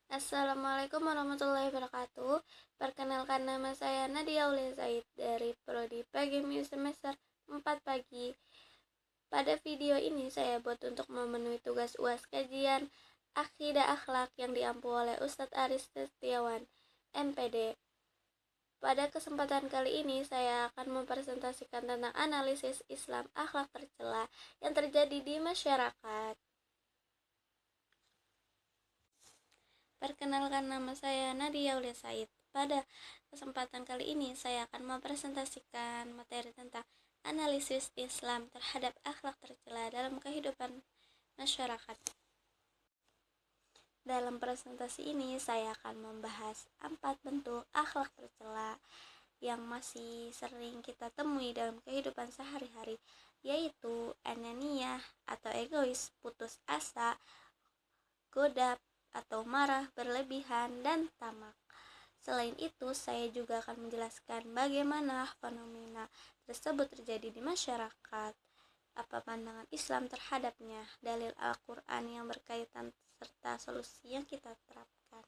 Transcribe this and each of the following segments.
Assalamualaikum warahmatullahi wabarakatuh. Perkenalkan, nama saya Nadia Aulia Zaid dari Prodi PGMI semester 4 pagi. Pada video ini saya buat untuk memenuhi tugas UAS kajian Akidah Akhlak yang diampu oleh Ustadz Aris Setiawan, MPD. Pada kesempatan kali ini saya akan mempresentasikan tentang analisis Islam akhlak tercela yang terjadi di masyarakat. Perkenalkan, nama saya Nadia Aulia Said. Pada kesempatan kali ini saya akan mempresentasikan materi tentang analisis Islam terhadap akhlak tercela dalam kehidupan masyarakat. Dalam presentasi ini saya akan membahas 4 bentuk akhlak tercela yang masih sering kita temui dalam kehidupan sehari-hari, yaitu ananiyah atau egois, putus asa, godab atau marah berlebihan, dan tamak. Selain itu, saya juga akan menjelaskan bagaimana fenomena tersebut terjadi di masyarakat, apa pandangan Islam terhadapnya, dalil Al-Quran yang berkaitan, serta solusi yang kita terapkan.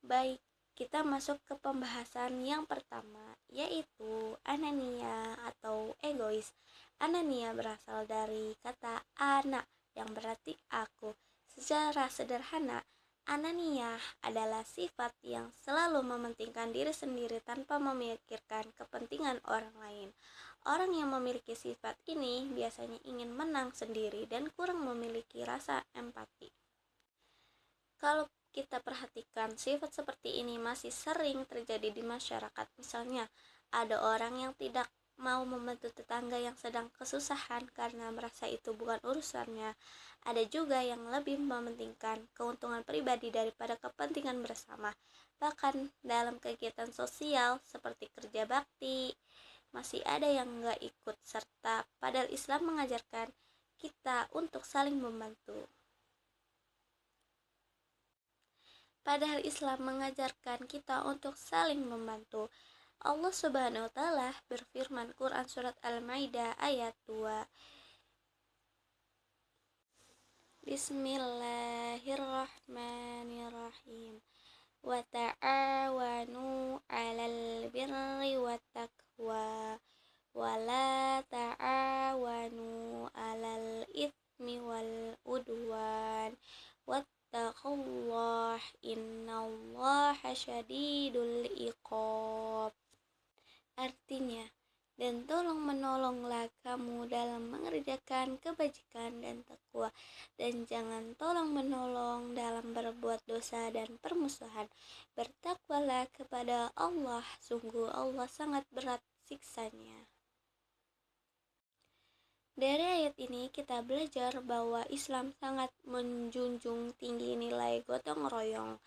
Baik, kita masuk ke pembahasan yang pertama, yaitu anania atau egois. Anania berasal dari kata ana yang berarti aku. Secara sederhana, anania adalah sifat yang selalu mementingkan diri sendiri tanpa memikirkan kepentingan orang lain. Orang yang memiliki sifat ini biasanya ingin menang sendiri dan kurang memiliki rasa empati. Kalau kita perhatikan, sifat seperti ini masih sering terjadi di masyarakat. Misalnya, ada orang yang tidak mau membantu tetangga yang sedang kesusahan karena merasa itu bukan urusannya. Ada juga yang lebih mementingkan keuntungan pribadi daripada kepentingan bersama. Bahkan dalam kegiatan sosial seperti kerja bakti, masih ada yang nggak ikut serta, padahal Islam mengajarkan kita untuk saling membantu. Padahal Islam mengajarkan kita untuk saling membantu. Allah Subhanahu wa taala berfirman, Quran surat Al-Maidah ayat 2. Bismillahirrahmanirrahim. Wa ta'awanu 'alal birri wat taqwa wa la ta'awanu 'alal itsmi wal udwan wattaqullah innallaha syadidul iqab. Artinya, dan tolong menolonglah kamu dalam mengerjakan kebajikan dan takwa, dan jangan tolong menolong dalam berbuat dosa dan permusuhan. Bertakwalah kepada Allah, sungguh Allah sangat berat siksanya. Dari ayat ini kita belajar bahwa Islam sangat menjunjung tinggi nilai gotong royong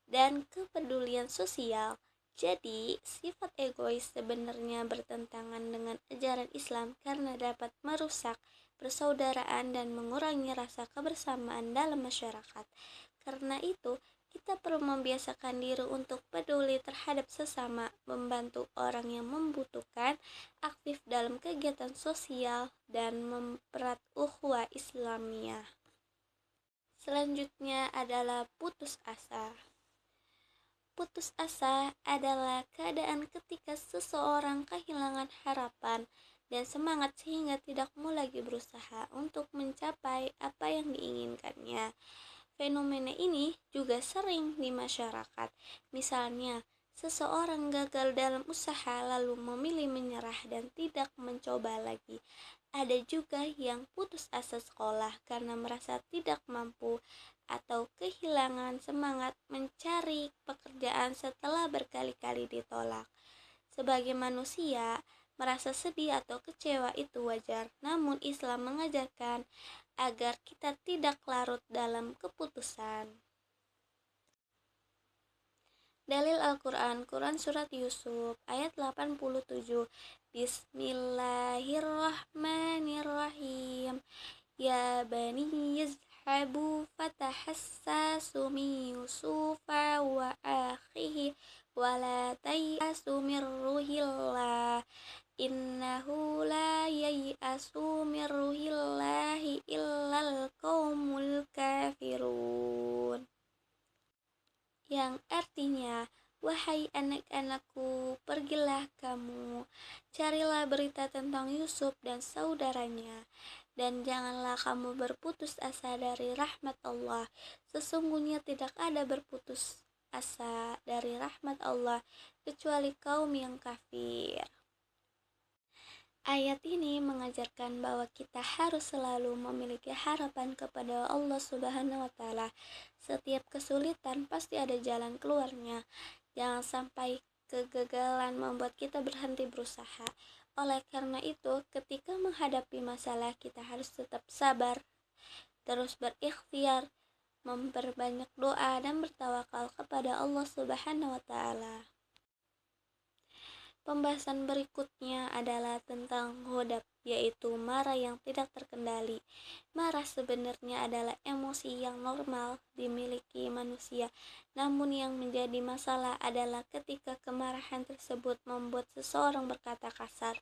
dan kepedulian sosial. Jadi, sifat egois sebenarnya bertentangan dengan ajaran Islam karena dapat merusak persaudaraan dan mengurangi rasa kebersamaan dalam masyarakat. Karena itu, kita perlu membiasakan diri untuk peduli terhadap sesama, membantu orang yang membutuhkan, aktif dalam kegiatan sosial, dan mempererat ukhuwah Islamiyah. Selanjutnya adalah putus asa. Putus asa adalah keadaan ketika seseorang kehilangan harapan dan semangat sehingga tidak mau lagi berusaha untuk mencapai apa yang diinginkannya. Fenomena ini juga sering di masyarakat. Misalnya, seseorang gagal dalam usaha lalu memilih menyerah dan tidak mencoba lagi. Ada juga yang putus asa sekolah karena merasa tidak mampu atau kehilangan semangat mencari pekerjaan setelah berkali-kali ditolak. Sebagai manusia, merasa sedih atau kecewa itu wajar, namun Islam mengajarkan agar kita tidak larut dalam keputusan. Dalil Al-Quran, Quran surat Yusuf ayat 87. Bismillahirrahmanirrahim. Ya bani yazhabu fatahassasu min Yusufa wa akhihi wa la tayasu min ruhillah innahu la yai'asu min ruhillahi illal qaumul kafirun. yang artinya, wahai anak-anakku, pergilah kamu, carilah berita tentang Yusuf dan saudaranya, dan janganlah kamu berputus asa dari rahmat Allah. Sesungguhnya tidak ada berputus asa dari rahmat Allah kecuali kaum yang kafir. Ayat ini mengajarkan bahwa kita harus selalu memiliki harapan kepada Allah Subhanahu wa Ta'ala. Setiap kesulitan pasti ada jalan keluarnya. Jangan sampai kegagalan membuat kita berhenti berusaha. Oleh karena itu, ketika menghadapi masalah, kita harus tetap sabar, terus berikhtiar, memperbanyak doa, dan bertawakal kepada Allah Subhanahu wa Ta'ala. Pembahasan berikutnya adalah tentang ghadab, yaitu marah yang tidak terkendali. Marah sebenarnya adalah emosi yang normal dimiliki manusia, namun yang menjadi masalah adalah ketika kemarahan tersebut membuat seseorang berkata kasar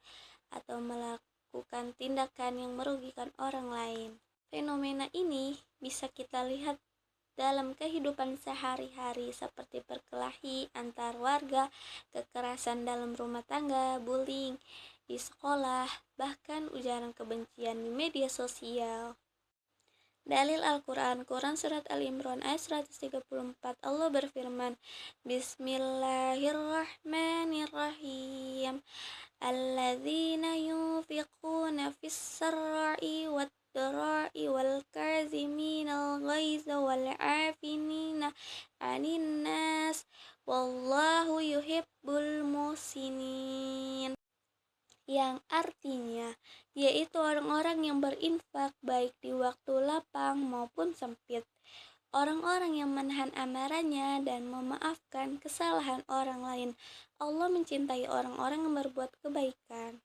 atau melakukan tindakan yang merugikan orang lain. Fenomena ini bisa kita lihat dalam kehidupan sehari-hari seperti perkelahi antar warga, kekerasan dalam rumah tangga, bullying di sekolah, bahkan ujaran kebencian di media sosial. Dalil Al-Quran, Quran Surat Al-Imran ayat 134, Allah berfirman, Bismillahirrahmanirrahim, Alladzina yunfiquna fis sarra'i wat dara'i wal kaziminal ghaiza wal afinina anin nas wallahu yuhibbul muhsinin, yang artinya yaitu orang-orang yang berinfak baik di waktu lapang maupun sempit, orang-orang yang menahan amarahnya dan memaafkan kesalahan orang lain. Allah mencintai orang-orang yang berbuat kebaikan.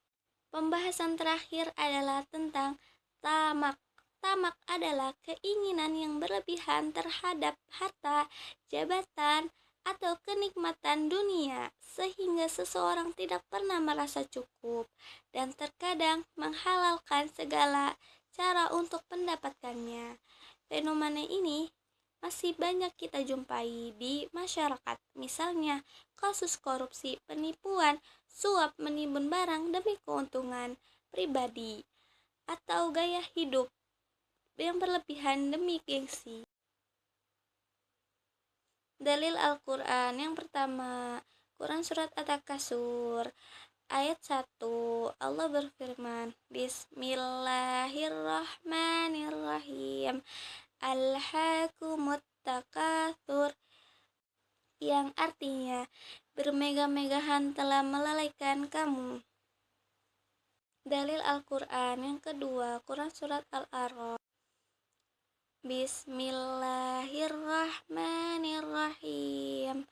Pembahasan terakhir adalah tentang tamak. Tamak adalah keinginan yang berlebihan terhadap harta, jabatan, atau kenikmatan dunia, sehingga seseorang tidak pernah merasa cukup dan terkadang menghalalkan segala cara untuk mendapatkannya. Fenomena ini masih banyak kita jumpai di masyarakat, misalnya kasus korupsi, penipuan, suap menimbun barang demi keuntungan pribadi, atau gaya hidup yang berlebihan demi gengsi. Dalil Al-Quran yang pertama, Quran Surat At-Takasur ayat 1, Allah berfirman, Bismillahirrahmanirrahim, Alhaakumut takatsur, yang artinya bermegah-megahan telah melalaikan kamu. Dalil Al-Quran yang kedua, Quran Surat Al-A'raf, Bismillahirrahmanirrahim,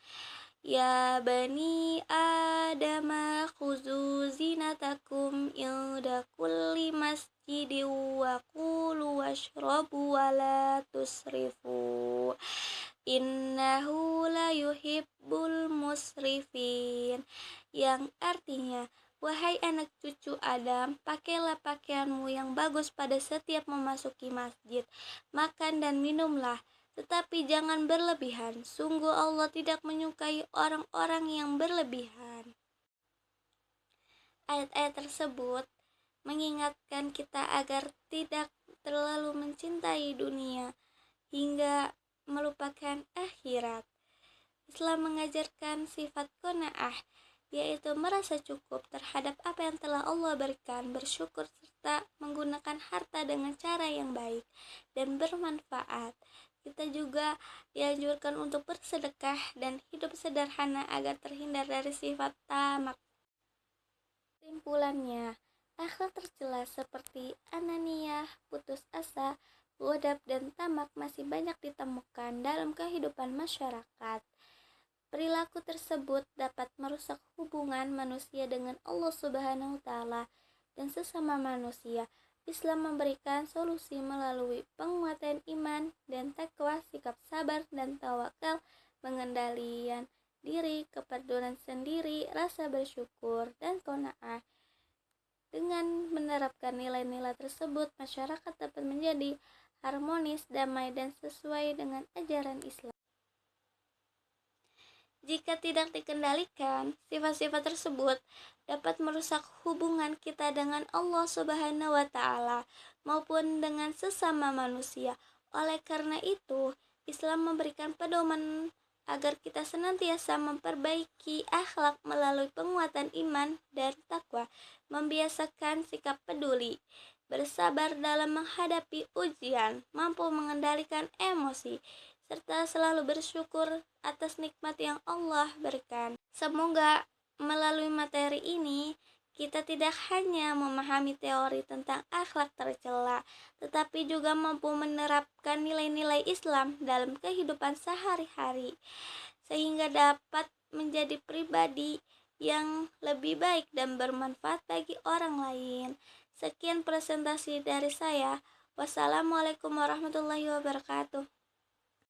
Ya bani Adama khuzu zinatakum inda kulli masjidin wa kulu washrabu wa la tusrifu innahu la yuhibbul musrifin, yang artinya wahai anak cucu Adam, pakailah pakaianmu yang bagus pada setiap memasuki masjid, makan dan minumlah, tetapi jangan berlebihan. Sungguh Allah tidak menyukai orang-orang yang berlebihan. Ayat-ayat tersebut mengingatkan kita agar tidak terlalu mencintai dunia hingga melupakan akhirat. Islam mengajarkan sifat qanaah, yaitu merasa cukup terhadap apa yang telah Allah berikan, bersyukur serta menggunakan harta dengan cara yang baik dan bermanfaat. Kita juga dianjurkan untuk bersedekah dan hidup sederhana agar terhindar dari sifat tamak. Kesimpulannya, akhlak tercela seperti ananiah, putus asa, ghadab, dan tamak masih banyak ditemukan dalam kehidupan masyarakat. Perilaku tersebut dapat merusak hubungan manusia dengan Allah Subhanahu wa Ta'ala dan sesama manusia. Islam memberikan solusi melalui penguatan iman dan takwa, sikap sabar dan tawakal, pengendalian diri, kepedulian sendiri, rasa bersyukur, dan qanaah. Dengan menerapkan nilai-nilai tersebut, masyarakat dapat menjadi harmonis, damai, dan sesuai dengan ajaran Islam. Jika tidak dikendalikan, sifat-sifat tersebut dapat merusak hubungan kita dengan Allah Subhanahu wa taala maupun dengan sesama manusia. Oleh karena itu, Islam memberikan pedoman agar kita senantiasa memperbaiki akhlak melalui penguatan iman dan takwa, membiasakan sikap peduli, bersabar dalam menghadapi ujian, mampu mengendalikan emosi, serta selalu bersyukur atas nikmat yang Allah berikan. Semoga melalui materi ini kita tidak hanya memahami teori tentang akhlak tercela, tetapi juga mampu menerapkan nilai-nilai Islam dalam kehidupan sehari-hari, sehingga dapat menjadi pribadi yang lebih baik dan bermanfaat bagi orang lain. Sekian presentasi dari saya. Wassalamualaikum warahmatullahi wabarakatuh.